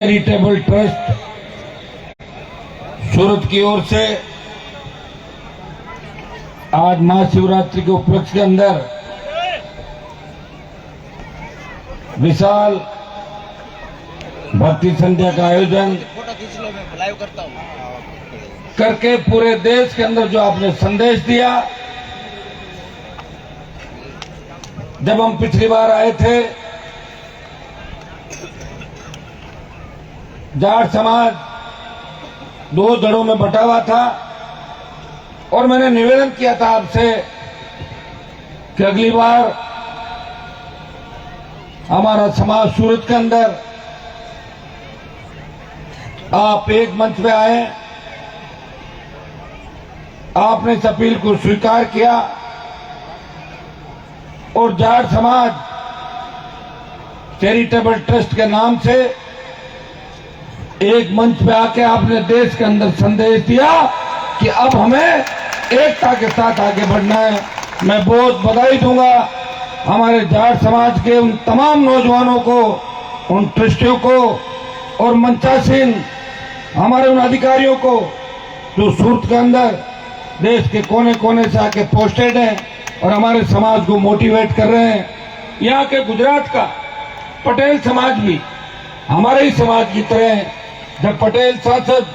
Charitable trust सूरत की ओर से आज महाशिवरात्रि के उपलक्ष्य के अंदर विशाल भक्ति संध्या का आयोजन करके पूरे देश के अंदर जो आपने संदेश दिया। जब हम पिछली बार आए थे, जाट समाज दो धड़ों में बटा हुआ था और मैंने निवेदन किया था आपसे कि अगली बार हमारा समाज सूरत के अंदर आप एक मंच पे आए। आपने इस अपील को स्वीकार किया और जाट समाज चैरिटेबल ट्रस्ट के नाम से एक मंच पे आके आपने देश के अंदर संदेश दिया कि अब हमें एकता के साथ आगे बढ़ना है। मैं बहुत बधाई दूंगा हमारे जाट समाज के उन तमाम नौजवानों को, उन ट्रस्टियों को और मंचासीन हमारे उन अधिकारियों को जो सूरत के अंदर देश के कोने कोने से आके पोस्टेड हैं और हमारे समाज को मोटिवेट कर रहे हैं। यहाँ के गुजरात का पटेल समाज भी हमारे ही समाज की तरह है। जब पटेल सांसद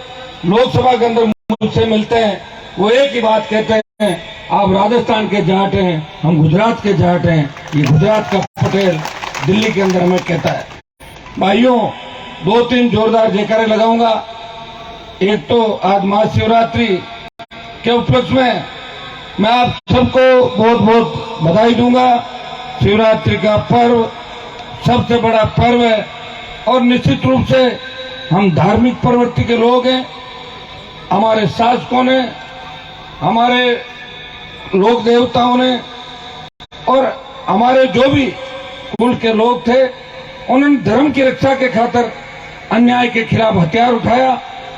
लोकसभा के अंदर मुझसे मिलते हैं, वो एक ही बात कहते हैं, आप राजस्थान के जाट हैं, हम गुजरात के जाट हैं। ये गुजरात का पटेल दिल्ली के अंदर हमें कहता है। भाइयों, दो तीन जोरदार जयकारे लगाऊंगा। एक तो आज महाशिवरात्रि के उपलक्ष्य में मैं आप सबको बहुत बहुत बधाई दूंगा। शिवरात्रि का पर्व सबसे बड़ा पर्व है और निश्चित रूप से हम धार्मिक प्रवृत्ति के लोग हैं। हमारे शासकों ने, हमारे लोक देवताओं ने और हमारे जो भी कुल के लोग थे, उन्होंने धर्म की रक्षा के खातिर अन्याय के खिलाफ हथियार उठाया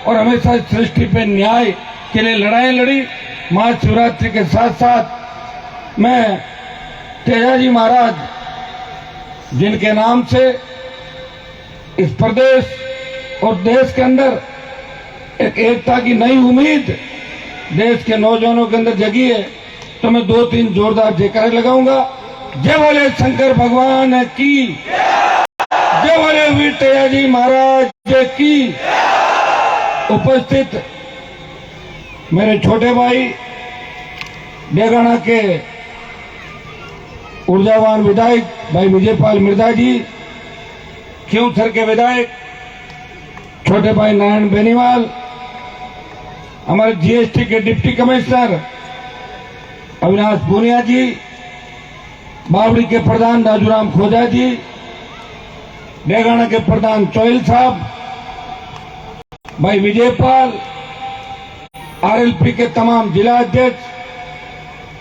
और हमेशा इस सृष्टि पे न्याय के लिए लड़ाई लड़ी। महाशिवरात्रि के साथ साथ मैं तेजाजी महाराज, जिनके नाम से इस प्रदेश और देश के अंदर एक एकता की नई उम्मीद देश के नौजवानों के अंदर जगी है, तो मैं दो तीन जोरदार जयकारे लगाऊंगा। जय बोले शंकर भगवान की, जय बोले वीर तेजाजी महाराज की। उपस्थित मेरे छोटे भाई डेगाना के ऊर्जावान विधायक भाई विजयपाल मिर्धा जी, खींवसर के विधायक छोटे भाई नारायण बेनीवाल, हमारे जीएसटी के डिप्टी कमिश्नर अविनाश पूनिया जी, बावड़ी के प्रधान राजूराम खोजा जी, डेगाना के प्रधान चोइल साहब, भाई विजयपाल, आरएलपी के तमाम जिला अध्यक्ष,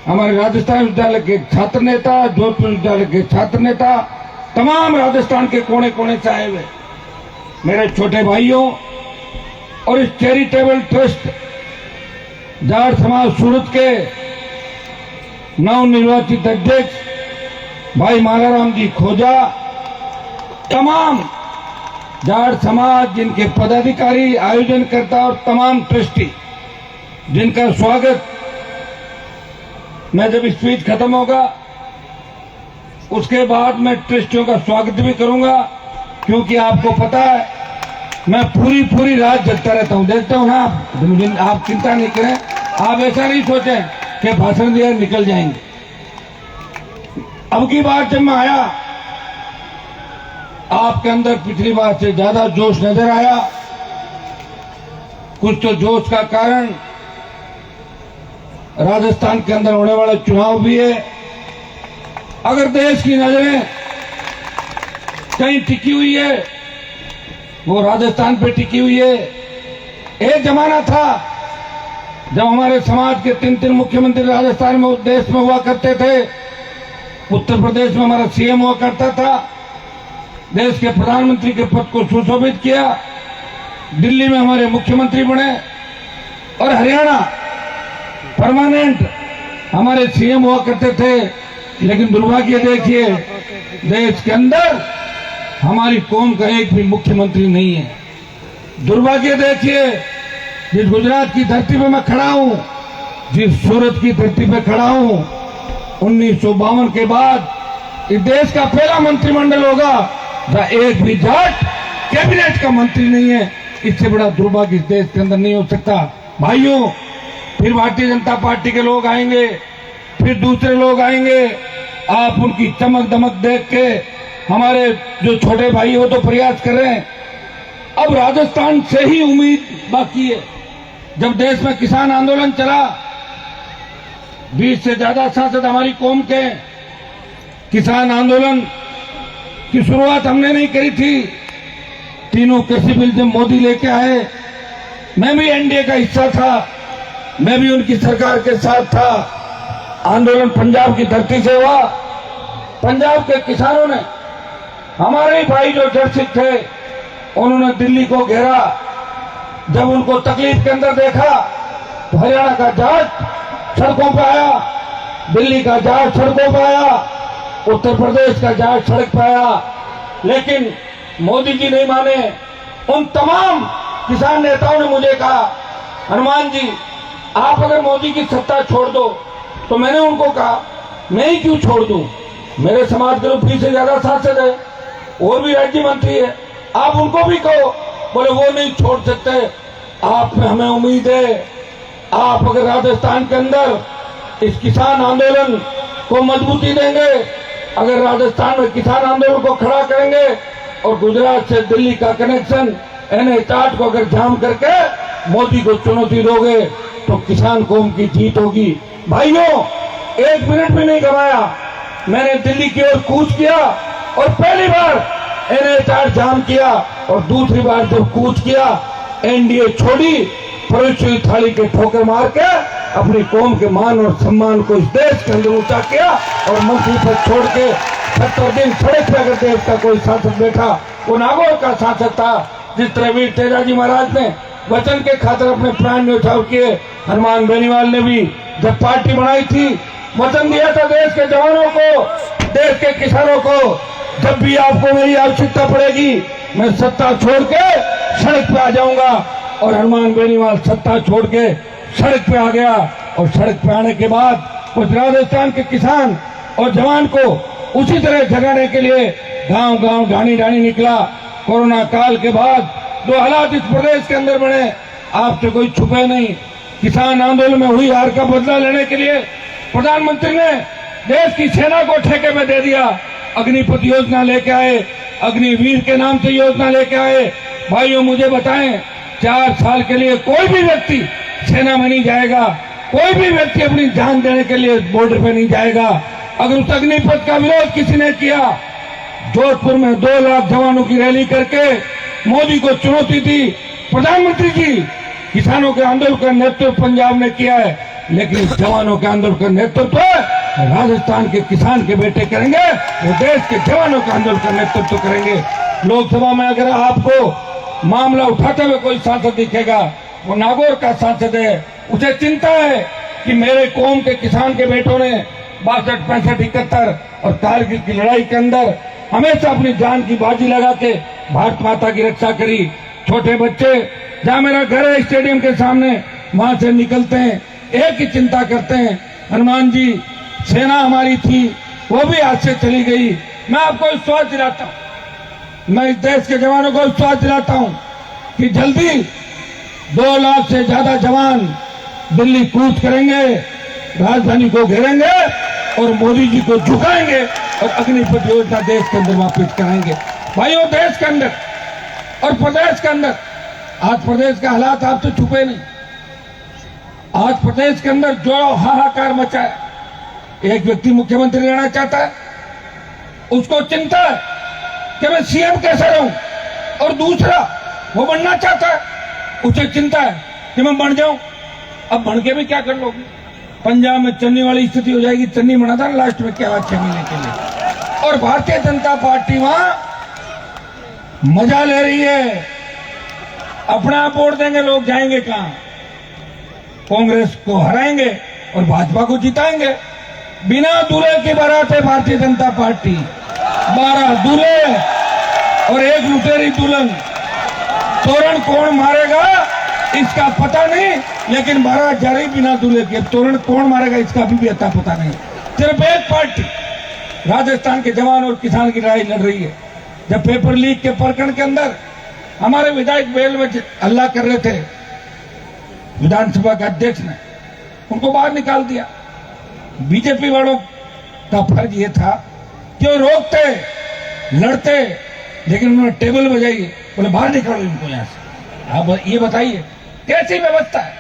हमारे राजस्थान विश्वविद्यालय के छात्र नेता, जोधपुर विश्वविद्यालय के छात्र नेता, तमाम राजस्थान के कोने कोने से आए हुए मेरे छोटे भाइयों और इस चैरिटेबल ट्रस्ट जाट समाज सूरत के नवनिर्वाचित अध्यक्ष भाई मालाराम जी खोजा, तमाम जाट समाज जिनके पदाधिकारी, आयोजनकर्ता और तमाम ट्रस्टी, जिनका स्वागत मैं जब स्पीच खत्म होगा उसके बाद मैं ट्रस्टियों का स्वागत भी करूंगा, क्योंकि आपको पता है मैं पूरी रात जगता रहता हूं। देखता हूं ना आप चिंता नहीं करें, आप ऐसा नहीं सोचें कि भाषण दिया निकल जाएंगे। अब की बार जब मैं आया, आपके अंदर पिछली बार से ज्यादा जोश नजर आया। कुछ तो जोश का कारण राजस्थान के अंदर होने वाला चुनाव भी है। अगर देश की नजरें कहीं टिकी हुई है, वो राजस्थान पे टिकी हुई है। एक जमाना था जब हमारे समाज के तीन मुख्यमंत्री राजस्थान में, देश में हुआ करते थे। उत्तर प्रदेश में हमारा सीएम हुआ करता था, देश के प्रधानमंत्री के पद को सुशोभित किया। दिल्ली में हमारे मुख्यमंत्री बने और हरियाणा परमानेंट हमारे सीएम हुआ करते थे। लेकिन दुर्भाग्य देखिए, देश के अंदर हमारी कौम का एक भी मुख्यमंत्री नहीं है। दुर्भाग्य देखिए, जिस गुजरात की धरती पे मैं खड़ा हूं, जिस सूरत की धरती पे खड़ा हूं, 1952 के बाद इस देश का पहला मंत्रिमंडल होगा जहां एक भी जाट कैबिनेट का मंत्री नहीं है। इससे बड़ा दुर्भाग्य इस देश के अंदर नहीं हो सकता। भाइयों, फिर भारतीय जनता पार्टी के लोग आएंगे, फिर दूसरे लोग आएंगे। आप उनकी चमक दमक देख के हमारे जो छोटे भाई हो तो प्रयास कर रहे हैं। अब राजस्थान से ही उम्मीद बाकी है। जब देश में किसान आंदोलन चला, 20 से ज्यादा सांसद हमारी कौम के। किसान आंदोलन की शुरुआत हमने नहीं करी थी। तीनों कृषि बिल जब मोदी लेके आए, मैं भी एनडीए का हिस्सा था, मैं भी उनकी सरकार के साथ था। आंदोलन पंजाब की धरती से हुआ। पंजाब के किसानों ने, हमारे ही भाई जो जर्सिक थे, उन्होंने दिल्ली को घेरा। जब उनको तकलीफ के अंदर देखा तो हरियाणा का जाट सड़कों पर आया, दिल्ली का जाट सड़कों पर आया, उत्तर प्रदेश का जाट सड़क पर आया। लेकिन मोदी जी नहीं माने। उन तमाम किसान नेताओं ने मुझे कहा, हनुमान जी आप अगर मोदी की सत्ता छोड़ दो, तो मैंने उनको कहा मैं ही क्यों छोड़ दूं, मेरे समाज के लोग 20 से ज्यादा सांसद है और भी राज्य मंत्री है, आप उनको भी कहो। बोले वो नहीं छोड़ सकते, आप में हमें उम्मीद है। आप अगर राजस्थान के अंदर इस किसान आंदोलन को मजबूती देंगे, अगर राजस्थान में किसान आंदोलन को खड़ा करेंगे और गुजरात से दिल्ली का कनेक्शन NH8 को अगर जाम करके मोदी को चुनौती दोगे, तो किसान कौम की जीत होगी। भाइयों, 1 मिनट भी नहीं गवाया, मैंने दिल्ली की ओर कूच किया और पहली बार NH8 जाम किया और दूसरी बार जब कूच किया, एनडीए छोड़ी, परोसी थाली के ठोकर मार के अपनी कौम के मान और सम्मान को इस देश के अंदर ऊंचा किया और मंत्री पद छोड़ के 70 दिन सड़क पे अगर देश का कोई सांसद बैठा, वो नागौर का सांसद था। जिस तरह वीर तेजाजी महाराज ने वचन के खातिर अपने प्राण न्यौछावर किए, हनुमान बेनीवाल ने भी जब पार्टी बनाई थी, वचन दिया था देश के जवानों को, देश के किसानों को, जब भी आपको मेरी आवश्यकता पड़ेगी मैं सत्ता छोड़ के सड़क पे आ जाऊंगा। और हनुमान बेनीवाल सत्ता छोड़ के सड़क पे आ गया और सड़क पे आने के बाद उस राजस्थान के किसान और जवान को उसी तरह जगाने के लिए गांव गांव ढाणी ढाणी निकला। कोरोना काल के बाद जो हालात इस प्रदेश के अंदर बने, आपसे कोई छुपे नहीं। किसान आंदोलन में हुई हार का बदला लेने के लिए प्रधानमंत्री ने देश की सेना को ठेके में दे दिया। अग्निपथ योजना लेके आए, अग्निवीर के नाम से योजना लेके आए। भाइयों, मुझे बताएं, 4 साल के लिए कोई भी व्यक्ति सेना में नहीं जाएगा, कोई भी व्यक्ति अपनी जान देने के लिए बॉर्डर पे नहीं जाएगा। अगर उस अग्निपथ का विरोध किसी ने किया, जोधपुर में 2 लाख जवानों की रैली करके मोदी को चुनौती दी। प्रधानमंत्री जी, किसानों के आंदोलन का नेतृत्व पंजाब ने किया है, लेकिन जवानों के आंदोलन का नेतृत्व राजस्थान के किसान के बेटे करेंगे, वो देश के जवानों के आंदोलन का नेतृत्व करेंगे। लोकसभा में अगर आपको मामला उठाते हुए कोई सांसद दिखेगा, वो नागौर का सांसद है। उसे चिंता है कि मेरे कौम के किसान के बेटों ने 62, 65, 71 और कारगिल की लड़ाई के अंदर हमेशा अपनी जान की बाजी लगा के भारत माता की रक्षा करी। छोटे बच्चे जहाँ मेरा घर है स्टेडियम के सामने, वहां से निकलते हैं, एक ही चिंता करते हैं, हनुमान जी सेना हमारी थी, वो भी आज से चली गई। मैं आपको विश्वास दिलाता हूँ, मैं इस देश के जवानों को विश्वास दिलाता हूँ कि जल्दी 2 लाख से ज्यादा जवान दिल्ली कूच करेंगे, राजधानी को घेरेंगे और मोदी जी को झुकाएंगे और अग्निपथ योजना देश के अंदर वापिस कराएंगे। भाइयों, देश के अंदर और प्रदेश के अंदर, आज प्रदेश के हालात आपसे छुपे नहीं। आज प्रदेश के अंदर जो हाहाकार मचा है, एक व्यक्ति मुख्यमंत्री रहना चाहता है, उसको चिंता है कि मैं सीएम कैसे रहूं, और दूसरा वो बनना चाहता है, उसे चिंता है कि मैं बन जाऊं। अब बन के भी क्या कर लोगे? पंजाब में चन्नी वाली स्थिति हो जाएगी। चन्नी बना था लास्ट में क्या 6 महीने के लिए, और भारतीय जनता पार्टी वहां मजा ले रही है। अपना आप वोट देंगे, लोग जाएंगे कहां? कांग्रेस को हराएंगे और भाजपा को जिताएंगे। बिना दूल्हे की बारात है भारतीय जनता पार्टी। 12 दूल्हे और एक लुटेरी दुल्हन। तोरण कौन मारेगा इसका पता नहीं, लेकिन मारा जारी बिना दूल्हे के। तोरण कौन मारेगा इसका भी अता पता नहीं। सिर्फ एक पार्टी राजस्थान के जवान और किसान की लड़ाई लड़ रही है। जब पेपर लीक के प्रकरण के अंदर हमारे विधायक बेल में हल्ला कर रहे थे, विधानसभा के अध्यक्ष ने उनको बाहर निकाल दिया। बीजेपी वालों का फर्ज ये था कि वो रोकते, लड़ते, लेकिन उन्होंने टेबल बजाई, बोले बाहर निकालो इनको यहां से। आप ये बताइए कैसी व्यवस्था है?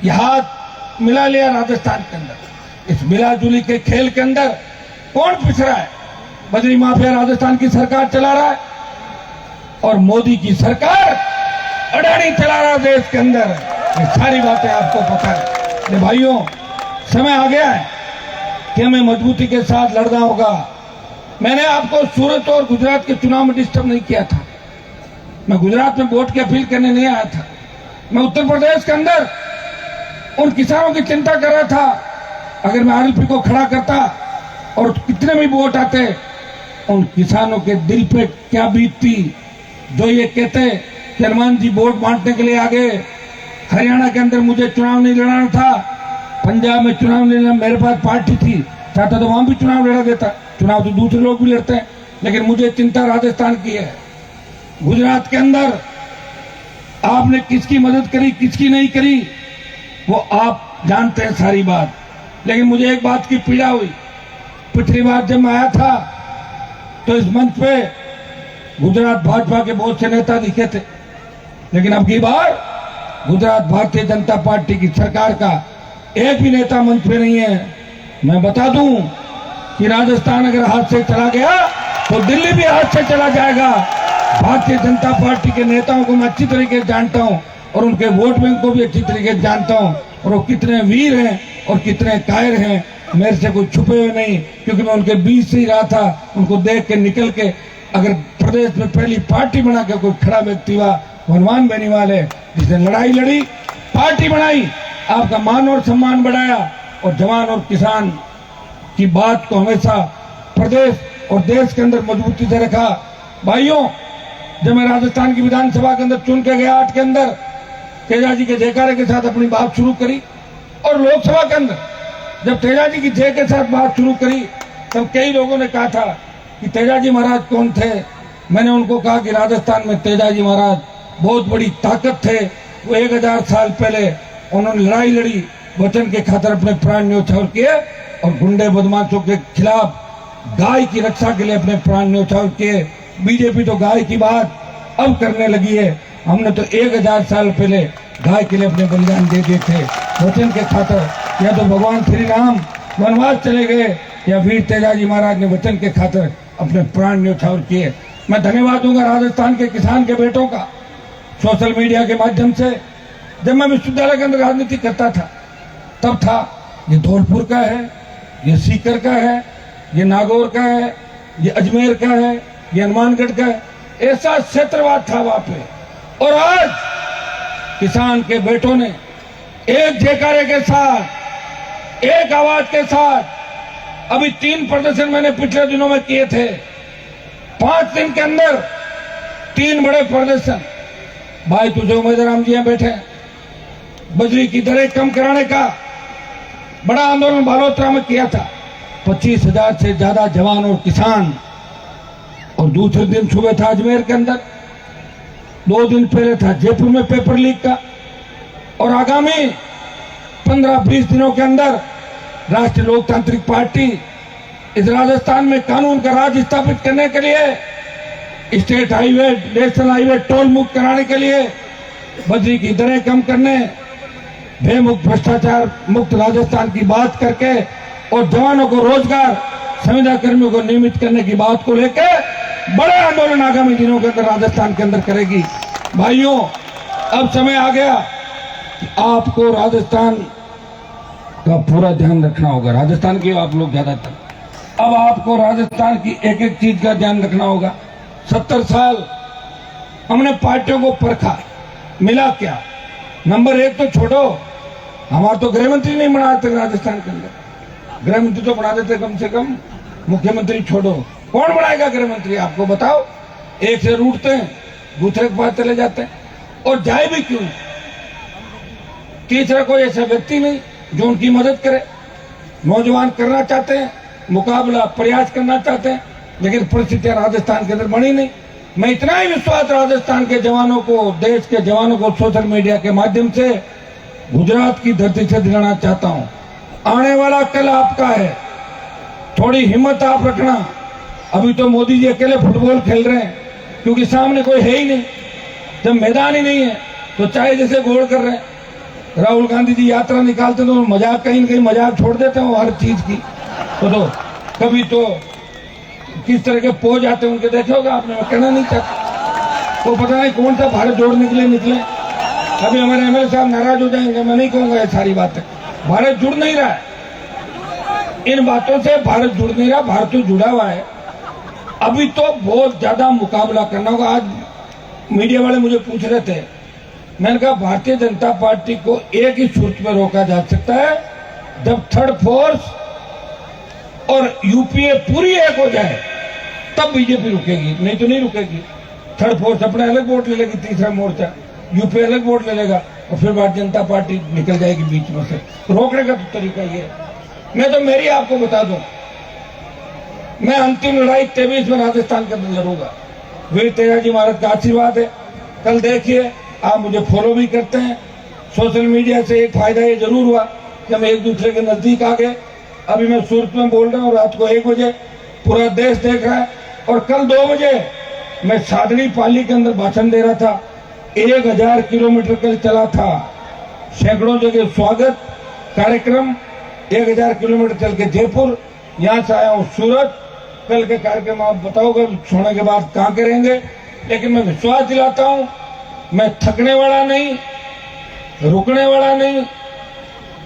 ये हाथ मिला लिया राजस्थान के अंदर। इस मिलाजुली के खेल के अंदर कौन पिछ रहा है? बजरी माफिया राजस्थान की सरकार चला रहा है और मोदी की सरकार अडानी चला रहा है देश के अंदर। ये सारी बातें आपको पता है। ये भाइयों, समय आ गया है कि हमें मजबूती के साथ लड़ना होगा। मैंने आपको सूरत और गुजरात के चुनाव में डिस्टर्ब नहीं किया था। मैं गुजरात में वोट की अपील करने नहीं आया था। मैं उत्तर प्रदेश के अंदर उन किसानों की चिंता कर रहा था। अगर मैं आरएलपी को खड़ा करता और कितने भी वोट आते, उन किसानों के दिल पे क्या बीतती, जो ये कहते कि हनुमान जी वोट बांटने के लिए आ गए। हरियाणा के अंदर मुझे चुनाव नहीं लड़ाना था, पंजाब में चुनाव नहीं लड़ना, मेरे पास पार्टी थी, चाहता तो वहां भी चुनाव लड़ा देता। चुनाव तो दूसरे लोग भी लड़ते हैं, लेकिन मुझे चिंता राजस्थान की है। गुजरात के अंदर आपने किसकी मदद करी, किसकी नहीं करी, वो आप जानते हैं सारी बात। लेकिन मुझे एक बात की पीड़ा हुई। पिछली बार जब मैं आया था तो इस मंच पे गुजरात भाजपा के बहुत से नेता दिखे थे, लेकिन अब की बार गुजरात भारतीय जनता पार्टी की सरकार का एक भी नेता मंच पे नहीं है। मैं बता दूं कि राजस्थान अगर हाथ से चला गया तो दिल्ली भी हाथ से चला जाएगा। भारतीय जनता पार्टी के नेताओं को मैं अच्छी तरीके से जानता हूं और उनके वोट बैंक को भी अच्छी तरीके से जानता हूं, और वो कितने वीर हैं और कितने कायर हैं। मेरे से कोई छुपे हुए नहीं, क्योंकि मैं उनके बीच से ही रहा था। उनको देख के निकल के, अगर प्रदेश में पहली पार्टी बना के कोई खड़ा व्यक्ति हुआ, हनुमान बेनीवाल है, जिसने लड़ाई लड़ी, पार्टी बनाई, आपका मान और सम्मान बढ़ाया और जवान और किसान की बात को हमेशा प्रदेश और देश के अंदर मजबूती से रखा। भाइयों, जब मैं राजस्थान की विधानसभा के अंदर चुन के गया 8 के अंदर, तेजा जी के जयकारे के साथ अपनी बात शुरू करी, और लोकसभा के अंदर जब तेजा जी की जय के साथ बात शुरू करी, तब कई लोगों ने कहा था कि तेजा जी महाराज कौन थे। मैंने उनको कहा कि राजस्थान में तेजा जी महाराज बहुत बड़ी ताकत थे। वो 1000 साल पहले उन्होंने लड़ाई लड़ी, वचन के खातिर अपने प्राण न्यौछावर किए, और गुंडे बदमाशों के खिलाफ गाय की रक्षा के लिए अपने प्राण न्यौछावर किए। बीजेपी तो गाय की बात अब करने लगी है। हमने तो 1000 साल पहले गाय के लिए अपने बलिदान दे दिए थे वचन के खातिर। या तो भगवान श्री राम वनवास चले गए, या वीर तेजाजी महाराज ने वचन के खातिर अपने प्राण न्यौछावर किए। मैं धन्यवाद दूंगा राजस्थान के किसान के बेटों का। सोशल मीडिया के माध्यम से जब मैं विश्वविद्यालय के अंदर राजनीति करता था, तब था ये धौलपुर का है, ये सीकर का है, ये नागौर का है, ये अजमेर का है, ये हनुमानगढ़ का है, ऐसा क्षेत्रवाद था वहां पे। और आज किसान के बेटों ने एक जयकारे के साथ, एक आवाज के साथ, अभी 3 प्रदर्शन मैंने पिछले दिनों में किए थे। 5 दिन के अंदर 3 बड़े प्रदर्शन। भाई तुझे उमेदराम जी यहाँ बैठे, बजरी की दरें कम कराने का बड़ा आंदोलन बालोतरा में किया था। 25,000 से ज्यादा जवान और किसान। और दूसरे दिन सुबह था अजमेर के अंदर, 2 दिन पहले था जयपुर में पेपर लीक का, और आगामी 15-20 दिनों के अंदर राष्ट्रीय लोकतांत्रिक पार्टी इस राजस्थान में कानून का राज स्थापित करने के लिए, state highway, national highway toll मुक्त कराने के लिए, बजरी की दरें कम करने, भयमुक्त भ्रष्टाचार मुक्त राजस्थान की बात करके, और जवानों को रोजगार, संविदा कर्मियों को नियमित करने की बात को लेकर बड़ा आंदोलन आगामी दिनों के अंदर राजस्थान के अंदर करेगी। भाइयों, अब समय आ गया कि आपको राजस्थान का पूरा ध्यान रखना होगा। राजस्थान के आप लोग ज्यादातर, अब आपको राजस्थान की एक एक चीज का ध्यान रखना होगा। 70 साल हमने पार्टियों को परखा, मिला क्या? नंबर 1 तो छोड़ो, हमारा तो गृह मंत्री नहीं बना तक राजस्थान के अंदर। गृह मंत्री तो बना देते कम से कम, मुख्यमंत्री छोड़ो, कौन बनाएगा गृह मंत्री? आपको बताओ, एक से रूठते हैं, दूसरे के पास चले जाते हैं, और जाए भी क्यों? तीसरा कोई ऐसा व्यक्ति नहीं जो उनकी मदद करे। नौजवान करना चाहते हैं, मुकाबला प्रयास करना चाहते हैं, लेकिन परिस्थितियां राजस्थान के अंदर बनी नहीं। मैं इतना ही विश्वास राजस्थान के जवानों को, देश के जवानों को सोशल मीडिया के माध्यम से गुजरात की धरती से दिलाना चाहता हूं, आने वाला कल आपका है। थोड़ी हिम्मत आप रखना। अभी तो मोदी जी अकेले फुटबॉल खेल रहे हैं, क्योंकि सामने कोई है ही नहीं। जब मैदान ही नहीं है तो चाहे जैसे गोल कर रहे हैं। राहुल गांधी जी यात्रा निकालते तो मजाक, कहीं न कहीं मजाक छोड़ देते हैं हर चीज की। तो कभी तो किस तरह के पोज आते हैं उनके, देखे होगा आपने, मैं कहना नहीं चाहता। वो पता नहीं कौन सा भारत जोड़ने के लिए निकले। अभी हमारे एमएलए साहब नाराज हो जाएंगे, मैं नहीं कहूंगा ये सारी बातें। भारत जुड़ नहीं रहा है, इन बातों से भारत जुड़ नहीं रहा, भारत तो जुड़ा हुआ है। अभी तो बहुत ज्यादा मुकाबला करना होगा। आज मीडिया वाले मुझे पूछ रहे थे, मैंने कहा भारतीय जनता पार्टी को एक ही सूत्र में रोका जा सकता है, जब थर्ड फोर्स और यूपीए पूरी एक हो जाए तब बीजेपी रुकेगी, नहीं तो नहीं रुकेगी। थर्ड फोर्स अपने अलग वोट ले लेगी, तीसरा मोर्चा यूपीए अलग वोट ले लेगा, और फिर भारतीय जनता पार्टी निकल जाएगी बीच में से। रोकने का तो तरीका ये है। मैं तो मेरी आपको बता दूं, मैं अंतिम लड़ाई 23 में राजस्थान के अंदर लड़ूंगा। वीर तेजाजी महाराज का आशीर्वाद है। कल देखिए, आप मुझे फॉलो भी करते हैं सोशल मीडिया से। एक फायदा ये जरूर हुआ कि हम एक दूसरे के नजदीक आ गए। अभी मैं सूरत में बोल रहा हूँ, रात को 1 बजे पूरा देश देख रहा है, और कल 2 बजे मैं सादड़ी पाली के अंदर भाषण दे रहा था। 1000 किलोमीटर कल चला था, सैकड़ों जगह स्वागत कार्यक्रम, 1000 किलोमीटर चल के जयपुर, यहाँ से आया हूँ सूरत। कल के कार्यक्रम आप बताओगे सोने के बाद कहाँ करेंगे, लेकिन मैं विश्वास दिलाता हूँ, मैं थकने वाला नहीं, रुकने वाला नहीं,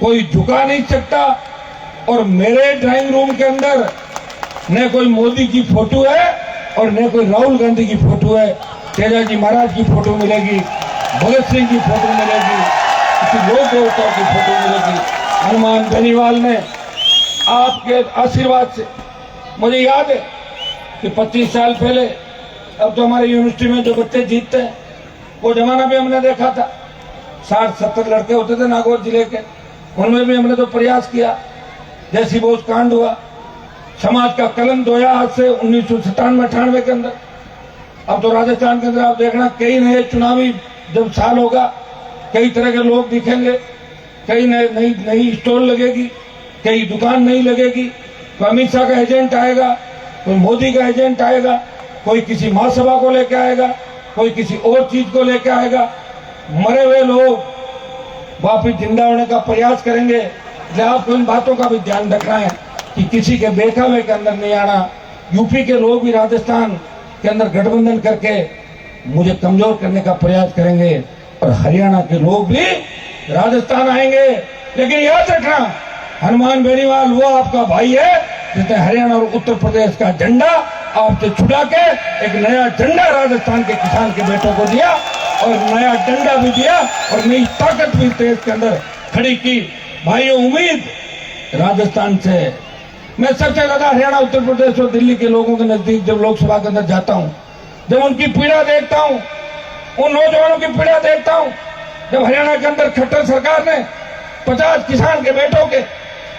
कोई झुका नहीं सकता। और मेरे ड्राइंग रूम के अंदर न कोई मोदी की फोटो है और न कोई राहुल गांधी की फोटो है। तेजाजी महाराज की फोटो मिलेगी, भगत सिंह की फोटो मिलेगी, किसी लोक देवताओं की फोटो मिलेगी। हनुमान बेनीवाल ने आपके आशीर्वाद से, मुझे याद है कि 25 साल पहले, अब तो हमारे यूनिवर्सिटी में जो बच्चे जीतते हैं, वो जमाना भी हमने देखा था। 60-70 लड़के होते थे नागौर जिले के, उनमें भी हमने तो प्रयास किया। जैसी बोझ कांड हुआ, समाज का कलंक धोया हाथ से 1997-98 के अंदर। अब तो राजस्थान के अंदर आप देखना, कई नए चुनावी जब साल होगा, कई तरह के लोग दिखेंगे, कई नई स्टॉल लगेगी, कई दुकान नहीं लगेगी। कोई अमित शाह का एजेंट आएगा, कोई मोदी का एजेंट आएगा, कोई किसी महासभा को लेकर आएगा, कोई किसी और चीज को लेकर आएगा। मरे हुए लोग वापिस जिंदा होने का प्रयास करेंगे। इसलिए आपको इन बातों का भी ध्यान रखना है कि किसी के बेखावे के अंदर नहीं आना। यूपी के लोग भी राजस्थान के अंदर गठबंधन करके मुझे कमजोर करने का प्रयास करेंगे, और हरियाणा के लोग भी राजस्थान आएंगे। लेकिन याद रखना, हनुमान बेनीवाल वो आपका भाई है जिसने हरियाणा और उत्तर प्रदेश का झंडा आपसे छुड़ा के एक नया झंडा राजस्थान के किसान के बेटों को दिया, और नया डंडा भी दिया, और नई ताकत भी देश के अंदर खड़ी की। भाइयों, उम्मीद राजस्थान से, मैं सबसे ज्यादा हरियाणा, उत्तर प्रदेश और दिल्ली के लोगों के नजदीक जब लोकसभा के अंदर जाता हूं, जब उनकी पीड़ा देखता हूं, उन नौजवानों की पीड़ा देखता हूं, जब हरियाणा के अंदर खट्टर सरकार ने 50 किसान के बेटों के,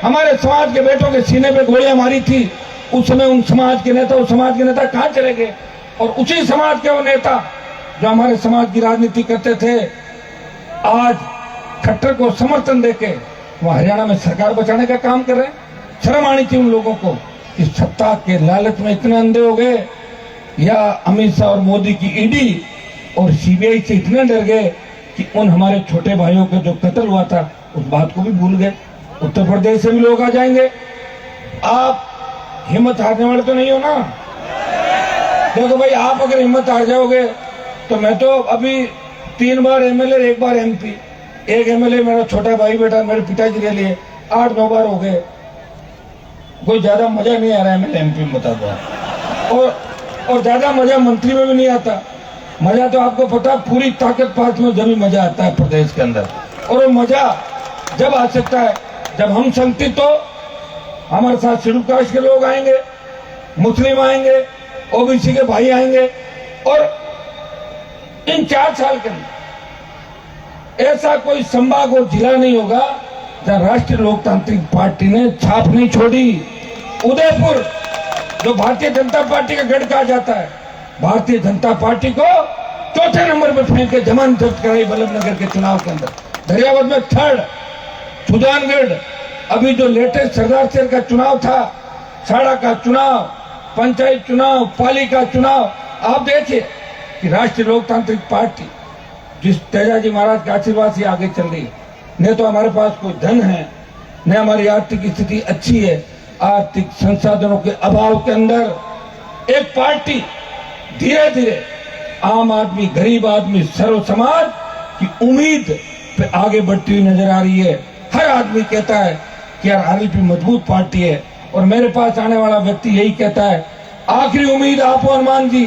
हमारे समाज के बेटों के सीने पे गोलियां मारी थी, उस समय उन समाज के नेता, उस समाज के नेता कहां चले गए? और उसी समाज के वो नेता जो हमारे समाज की राजनीति करते थे, आज खट्टर को समर्थन देके वो हरियाणा में सरकार बचाने का काम कर रहे हैं। शर्म आनी चाहिए उन लोगों को कि सत्ता के लालच में इतने अंधे हो गए, या अमित शाह और मोदी की ईडी और सीबीआई से इतने डर गए कि उन हमारे छोटे भाइयों का जो कत्ल हुआ था उस बात को भी भूल गए। उत्तर प्रदेश से भी लोग आ जाएंगे। आप हिम्मत हारने वाले तो नहीं हो ना? देखो भाई, आप अगर हिम्मत हार जाओगे तो मैं तो अभी 3 बार एमएलए, 1 बार एमपी, एक एमएलए मेरा छोटा भाई बेटा मेरे पिताजी के लिए 8-9 बार हो गए। कोई ज्यादा मजा नहीं आ रहा है एमएलए एमपी में, बता दो। और ज्यादा मजा मंत्री में भी नहीं आता। मजा तो आपको पता, पूरी ताकत पास में जब भी मजा आता है प्रदेश के अंदर। और वो मजा जब आ सकता है जब हम संगठित हो, हमारे साथ शेड्यूल कास्ट के लोग आएंगे, मुस्लिम आएंगे, ओबीसी के भाई आएंगे, और इन 4 साल के अंदर ऐसा कोई संभाग और जिला नहीं होगा जहां राष्ट्रीय लोकतांत्रिक पार्टी ने छाप नहीं छोड़ी। उदयपुर, जो भारतीय जनता पार्टी का गढ़ कहा जाता है, भारतीय जनता पार्टी को चौथे नंबर पर फेंक के जमानत जब्त कराई बल्लभनगर के चुनाव के अंदर। दरियावद में 3rd, सुजानगढ़, अभी जो लेटेस्ट सरदार शहर का चुनाव था, साड़ा का चुनाव, पंचायत चुनाव, पालिका चुनाव, आप देखिए कि राष्ट्रीय लोकतांत्रिक पार्टी जिस तेजाजी महाराज के आशीर्वाद से आगे चल रही है। न तो हमारे पास कोई धन है, न हमारी आर्थिक स्थिति अच्छी है। आर्थिक संसाधनों के अभाव के अंदर एक पार्टी धीरे धीरे आम आदमी, गरीब आदमी, सर्व समाज की उम्मीद पे आगे बढ़ती हुई नजर आ रही है। हर आदमी कहता है कि यार आरएलपी मजबूत पार्टी है, और मेरे पास आने वाला व्यक्ति यही कहता है, आखिरी उम्मीद आप हो हनुमान जी,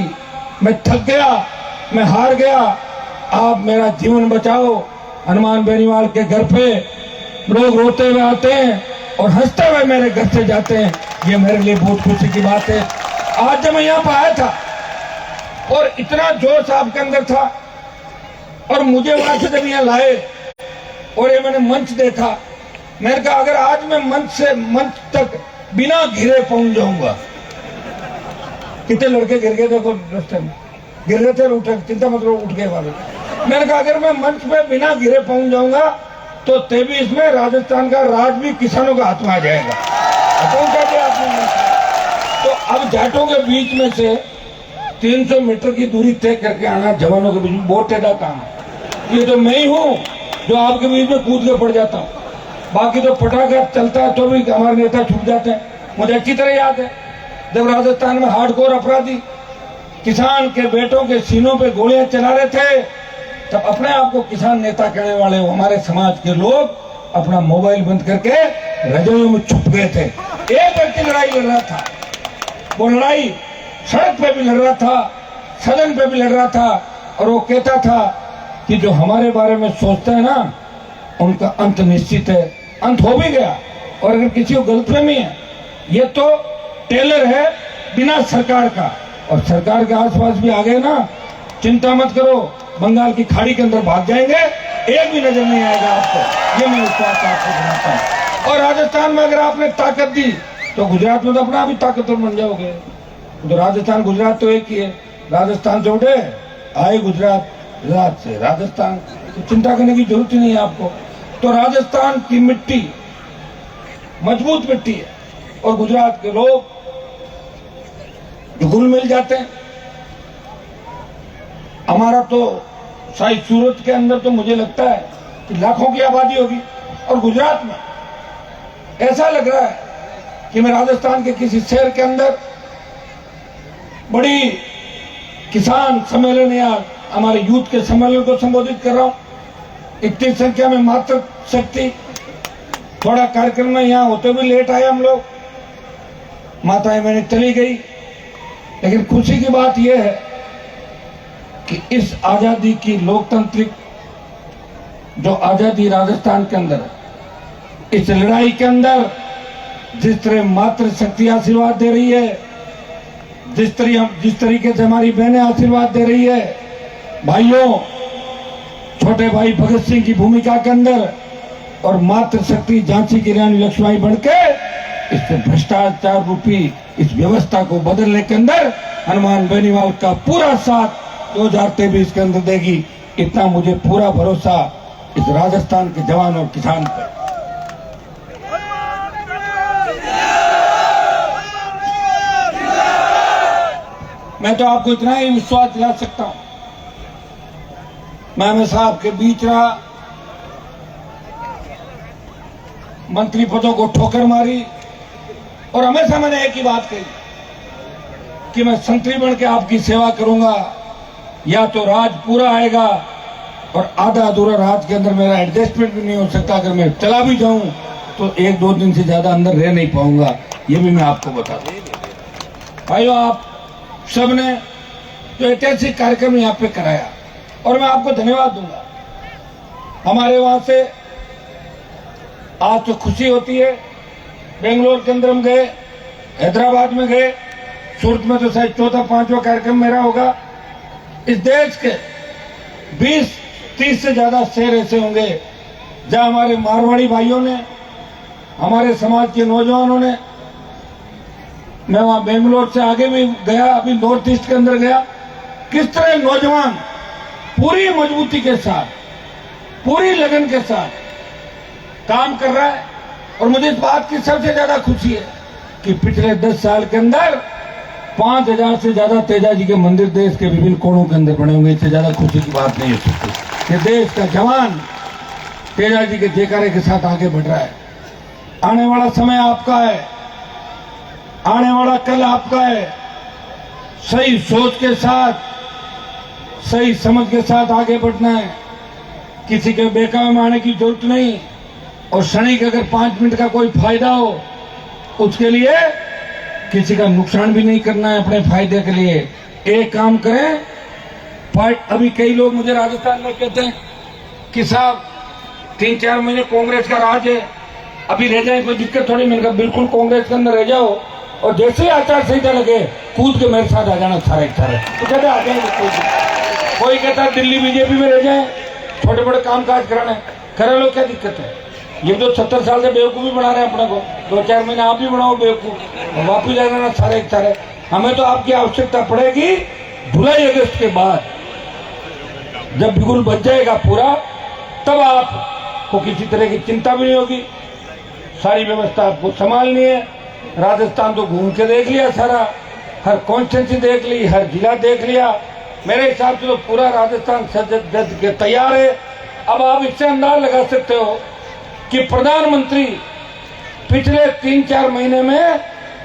मैं थक गया, मैं हार गया, आप मेरा जीवन बचाओ। हनुमान बेनीवाल के घर पे लोग रोते हुए आते हैं और हंसते हुए मेरे घर से जाते हैं। ये मेरे लिए बहुत खुशी की बात है। आज जब मैं यहाँ पर आया था और इतना जोश आपके अंदर था, और मुझे वहां से जब यहाँ लाए और ये मैंने मंच देखा, मैंने कहा अगर आज मैं मंच से मंच तक बिना घिरे पहुंच जाऊंगा। कितने लड़के गिर गए देखो रास्ते में, गिर गए थे, उठे, चिंता मत करो, उठ गए वाले। मैंने कहा अगर मैं मंच पे बिना गिरे पहुंच जाऊंगा तो 23 में राजस्थान का राज भी किसानों के हाथ में आ जाएगा। तो अब जाटों के बीच में से 300 मीटर की दूरी तय करके आना जवानों के बीच में बहुत टेढ़ा काम है। ये तो मैं ही हूँ जो आपके बीच में कूद के पड़ जाता हूँ, बाकी तो पटाखा चलता है तो भी हमारे नेता छूट जाते हैं। मुझे अच्छी तरह याद है जब राजस्थान में हार्डकोर अपराधी किसान के बेटों के सीनों पे गोलियां चला रहे थे, तब अपने आप को किसान नेता कहने वाले हमारे समाज के लोग अपना मोबाइल बंद करके रजोइयों में छुप गए थे। एक व्यक्ति लड़ाई लड़ रहा था, वो लड़ाई सड़क पे भी लड़ रहा था, सदन पे भी लड़ रहा था, और वो कहता था कि जो हमारे बारे में सोचते हैं ना, उनका अंत निश्चित है। अंत हो भी गया, और अगर किसी को गलतफहमी है, ये तो टेलर है बिना सरकार का, और सरकार के आसपास भी आ गए ना, चिंता मत करो, बंगाल की खाड़ी के अंदर भाग जाएंगे, एक भी नजर नहीं आएगा आपको। ये मैं विश्वास आपको दिलाता हूँ। और राजस्थान में अगर आपने ताकत दी तो गुजरात में तो अपना भी ताकतवर बन जाओगे। तो राजस्थान गुजरात तो एक ही है, राजस्थान से उठे आए गुजरात, गुजरात से राजस्थान, तो चिंता करने की जरूरत ही नहीं है आपको। तो राजस्थान की मिट्टी मजबूत मिट्टी है, और गुजरात के लोग घुल मिल जाते हैं। हमारा तो शायद सूरत के अंदर तो मुझे लगता है कि लाखों की आबादी होगी, और गुजरात में ऐसा लग रहा है कि मैं राजस्थान के किसी शहर के अंदर बड़ी किसान सम्मेलन या हमारे यूथ के सम्मेलन को संबोधित कर रहा हूं। इतनी संख्या में मातृ शक्ति, थोड़ा कार्यक्रम में यहाँ होते हुए लेट आए हम लोग, माताएं मैंने चली गई, लेकिन खुशी की बात यह है कि इस आजादी की लोकतांत्रिक जो आजादी राजस्थान के अंदर, इस लड़ाई के अंदर जिस तरह मातृ शक्ति आशीर्वाद दे रही है, जिस तरीके से हमारी बहनें आशीर्वाद दे रही है, भाइयों, छोटे भाई भगत सिंह की भूमिका के अंदर, और मातृ शक्ति झांसी की रानी लक्ष्मीबाई बनके इस भ्रष्टाचार रूपी इस व्यवस्था को बदलने के अंदर हनुमान बेनीवाल का पूरा साथ 2023 के अंदर देगी। इतना मुझे पूरा भरोसा इस राजस्थान के जवान और किसान पर। मैं तो आपको इतना ही विश्वास दिला सकता हूं, मैं हमेशा आपके बीच रहा, मंत्री पदों को ठोकर मारी, और हमेशा मैंने एक ही बात कही कि मैं संतरी बन के आपकी सेवा करूंगा, या तो राज पूरा आएगा और आधा अधूरा राज के अंदर मेरा एडजस्टमेंट भी नहीं हो सकता। अगर मैं चला भी जाऊं तो 1-2 दिन से ज्यादा अंदर रह नहीं पाऊंगा, ये भी मैं आपको बता दूं। भाइयों, आप सबने जो ऐतिहासिक कार्यक्रम यहाँ पे कराया, और मैं आपको धन्यवाद दूंगा। हमारे वहां से आज तो खुशी होती है, बेंगलोर के अंदर हम गए, हैदराबाद में गए, सूरत में तो शायद 4था-5वां कार्यक्रम मेरा होगा, इस देश के 20-30 से ज्यादा शहर ऐसे होंगे जहां हमारे मारवाड़ी भाइयों ने, हमारे समाज के नौजवानों ने, मैं वहां बेंगलोर से आगे भी गया, अभी नॉर्थ ईस्ट के अंदर गया, किस तरह नौजवान पूरी मजबूती के साथ, पूरी लगन के साथ काम कर रहा है। और मुझे इस बात की सबसे ज्यादा खुशी है कि पिछले 10 साल के अंदर 5000 से ज्यादा तेजाजी के मंदिर देश के विभिन्न कोणों के अंदर बने होंगे। इससे ज्यादा खुशी की बात नहीं हो सकती कि देश का जवान तेजाजी के जयकारे के साथ आगे बढ़ रहा है। आने वाला समय आपका है, आने वाला कल आपका है। सही सोच के साथ, सही समझ के साथ आगे बढ़ना है। किसी के बेकाम में आने की जरूरत नहीं। और क्षणिक अगर 5 मिनट का कोई फायदा हो, उसके लिए किसी का नुकसान भी नहीं करना है अपने फायदे के लिए। एक काम करें। अभी कई लोग मुझे राजस्थान में कहते हैं कि साहब 3-4 महीने कांग्रेस का राज है, अभी रह जाए कोई दिक्कत थोड़ी। मैंने कहा बिल्कुल कांग्रेस के अंदर रह जाओ और जैसे ही आचार संहिता लगे कूद के मेरे साथ आ जाना सारे सारे। तो कहते आ जाएंगे। कोई कहता दिल्ली बीजेपी में रह जाए, छोटे बड़े काम काज कराने, करा लो, क्या दिक्कत है। ये तो 70 साल से बेवकूफ़ी बना रहे हैं अपने को। 2-4 महीने आप भी बनाओ बेवकूफ और वापिस आ जाना सारे सारे। हमें तो आपकी आवश्यकता पड़ेगी जुलाई अगस्त के बाद, जब बिल्कुल बच जाएगा पूरा, तब आपको किसी तरह की चिंता भी नहीं होगी। सारी व्यवस्था आपको संभालनी है। राजस्थान तो घूम के देख लिया सारा, हर कॉन्स्टिट्यूंसी देख ली, हर जिला देख लिया। मेरे हिसाब से तो पूरा राजस्थान सज के तैयार है। अब आप इससे अंदाज लगा सकते हो कि प्रधानमंत्री पिछले 3-4 महीने में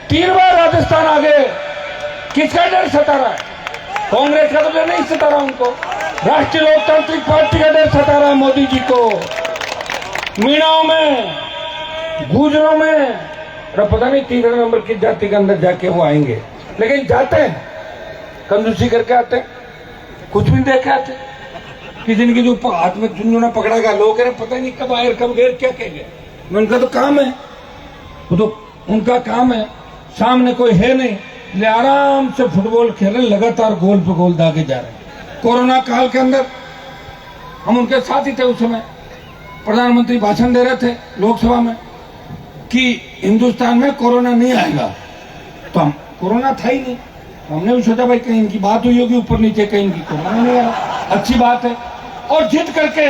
3 बार राजस्थान आ गए। किसका डर सता रहा है? कांग्रेस का तो डर नहीं सता रहा उनको, राष्ट्रीय लोकतांत्रिक पार्टी का डर सता रहा है मोदी जी को। मीणाओं में, गुजरों में, और पता नहीं 3 नंबर की जाति के अंदर जाके वो आएंगे, लेकिन जाते हैं, कंजूसी करके आते हैं, कुछ भी देखे आते हैं। किसी ने जो हाथ में झुंझुना पकड़ा गया, लोग कह रहे पता नहीं कब आए कब गए, क्या कह गए। उनका तो काम है, वो तो उनका काम है। सामने कोई है नहीं, ले आराम से फुटबॉल खेले, लगातार गोल पे गोल दागे जा रहे हैं। कोरोना काल के अंदर हम उनके साथ ही थे। उस समय प्रधानमंत्री भाषण दे रहे थे लोकसभा में कि हिंदुस्तान में कोरोना नहीं आएगा, तो हम कोरोना था ही नहीं। हमने भी सोचा भाई कहीं इनकी बात हुई होगी ऊपर नीचे, कहीं इनकी कोरोना नहीं आया, अच्छी बात है। और जिद करके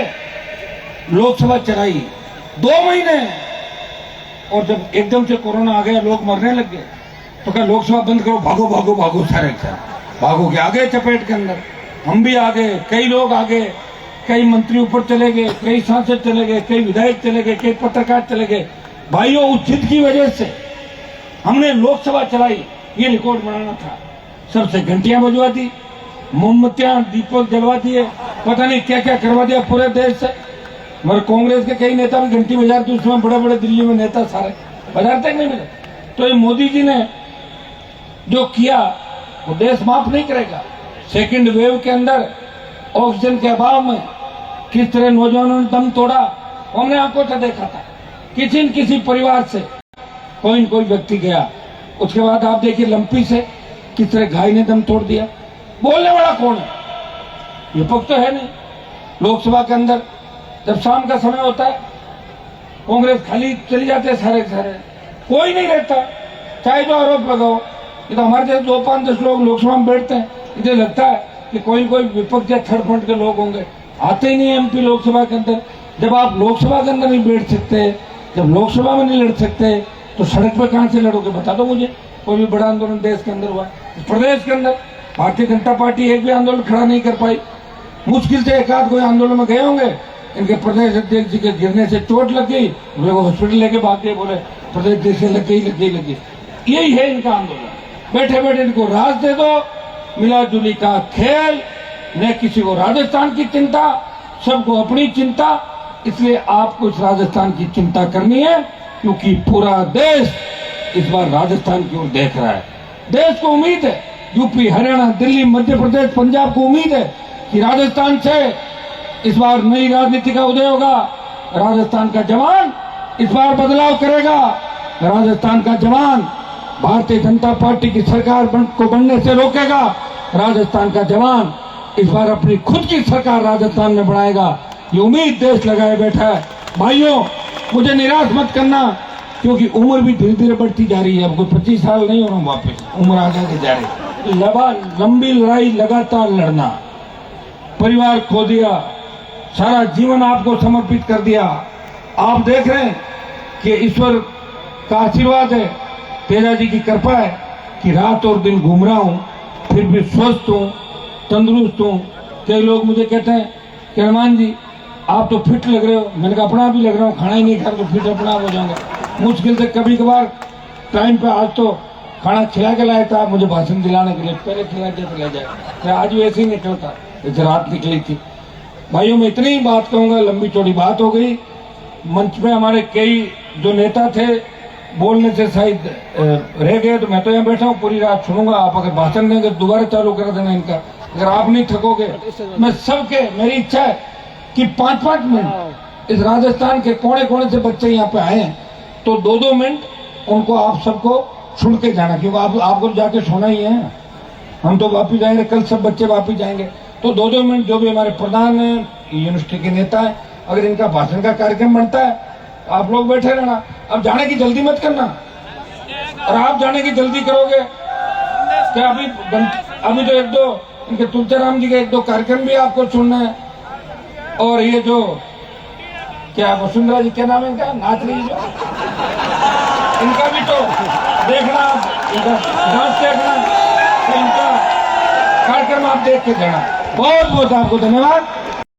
लोकसभा चलाई 2 महीने, और जब एकदम से कोरोना आ गया, लोग मरने लग गए, तो क्या लोकसभा बंद करो, भागो भागो भागो, सारे भागो के आ गए चपेट के अंदर। हम भी आ गए, कई लोग आ गए, कई मंत्री ऊपर चले गए, कई सांसद चले गए, कई विधायक चले गए, कई पत्रकार चले गए। भाइयों, उस जिद की वजह से हमने लोकसभा चलाई, ये रिकॉर्ड बनाना था। सबसे घंटियां बजवा दी, मोमबत्तियां, दीपक जलवा दिए, पता नहीं क्या क्या करवा दिया पूरे देश से। मगर कांग्रेस के कई नेता भी घंटी बजाते, उसमें बड़े बड़े दिल्ली में नेता सारे बजाते नहीं मिले। तो ये मोदी जी ने जो किया वो देश माफ नहीं करेगा। सेकंड वेव के अंदर ऑक्सीजन के अभाव में किस तरह नौजवानों ने दम तोड़ा, हमने आंखों से देखा था। किसी न किसी परिवार से कोई न कोई व्यक्ति गया। उसके बाद आप देखिए लंपी से किस तरह घाई ने दम तोड़ दिया। बोलने वाला कौन है? विपक्ष तो है नहीं। लोकसभा के अंदर जब शाम का समय होता है, कांग्रेस खाली चली जाते हैं सारे सारे, कोई नहीं रहता। चाहे जो आरोप लगाओ, ये तो हमारे जैसे 2-5-10 लोग लोकसभा में बैठते हैं, इसे लगता है कि कोई न कोई विपक्ष या थर्ड फ्रंट के लोग होंगे। आते ही नहीं एमपी लोकसभा के अंदर। जब आप लोकसभा के अंदर नहीं बैठ सकते, जब लोकसभा में नहीं लड़ सकते, तो सड़क पर कहां से लड़ोगे? बता दो मुझे। कोई भी बड़ा आंदोलन देश के अंदर हुआ, प्रदेश के अंदर भारतीय जनता पार्टी एक भी आंदोलन खड़ा नहीं कर पाई। मुश्किल से एक आध कोई आंदोलन में गए होंगे। इनके प्रदेश अध्यक्ष जी के गिरने से चोट लग गई, बोले वो हॉस्पिटल लेके भाग गए, बोले प्रदेश अध्यक्ष से लग गई। यही है इनका आंदोलन। बैठे बैठे इनको राज दे दो, मिला जुली का खेल, न किसी को राजस्थान की चिंता, सबको अपनी चिंता। इसलिए आपको इस राजस्थान की चिंता करनी है, क्योंकि पूरा देश इस बार राजस्थान की ओर देख रहा है। देश को उम्मीद है, यूपी, हरियाणा, दिल्ली, मध्य प्रदेश, पंजाब को उम्मीद है कि राजस्थान से इस बार नई राजनीति का उदय होगा। राजस्थान का जवान इस बार बदलाव करेगा। राजस्थान का जवान भारतीय जनता पार्टी की सरकार को बनने से रोकेगा। राजस्थान का जवान इस बार अपनी खुद की सरकार राजस्थान में बनाएगा, ये उम्मीद देश लगाए बैठा है। भाइयों, मुझे निराश मत करना, क्योंकि उम्र भी धीरे धीरे बढ़ती जा रही है। अब कोई 25 साल नहीं हो रहा, वापस उम्र आगे के जा रही। लंबी लड़ाई लगातार लड़ना, परिवार खो दिया, सारा जीवन आपको समर्पित कर दिया। आप देख रहे हैं कि ईश्वर का आशीर्वाद है, तेजा जी की कृपा है कि रात और दिन घूम रहा हूं, फिर भी स्वस्थ हूं, तंदुरुस्त हूं। कई लोग मुझे कहते हैं कि हनुमान जी आप तो फिट लग रहे हो। मैंने कहा अपना भी लग रहा हूँ, खाना ही नहीं खा तो फिट अपना हो जाऊंगा। मुश्किल से कभी कभार टाइम पे, आज तो खाना खिला के लाया था मुझे भाषण दिलाने के लिए, पहले खिला के ले जाए, फिर आज भी ऐसे ही निकलता जैसे रात निकली थी। भाइयों, मैं इतनी ही बात कहूंगा, लंबी चौड़ी बात हो गई। मंच में हमारे कई जो नेता थे बोलने से शायद रह गए, तो मैं तो यहाँ बैठा हूँ, पूरी रात सुनूंगा। आप अगर भाषण देंगे दोबारा चालू कर देना इनका, अगर आप नहीं थकोगे। मैं सबके, मेरी इच्छा है कि 5-5 मिनट इस राजस्थान के कोने कोने से बच्चे यहाँ पे आए हैं, तो 2-2 मिनट उनको आप सबको सुन के जाना, क्योंकि आपको जाके सुना ही है। हम तो वापिस जाएंगे, कल सब बच्चे वापिस जाएंगे, तो 2-2 मिनट जो भी हमारे प्रधान है, यूनिवर्सिटी के नेता है, अगर इनका भाषण का कार्यक्रम बनता है तो आप लोग बैठे रहना। अब जाने की जल्दी मत करना, और आप जाने की जल्दी करोगे क्या अभी तो 1-2 इनके तुलसीराम जी के 1-2 कार्यक्रम भी आपको सुनना है। और ये जो क्या वसुंधरा जी, क्या नाम है इनका, नाच रही जो, इनका भी तो देखना, इनका डांस देखना, तो इनका कार्यक्रम आप देख के देना। बहुत बहुत आपको धन्यवाद।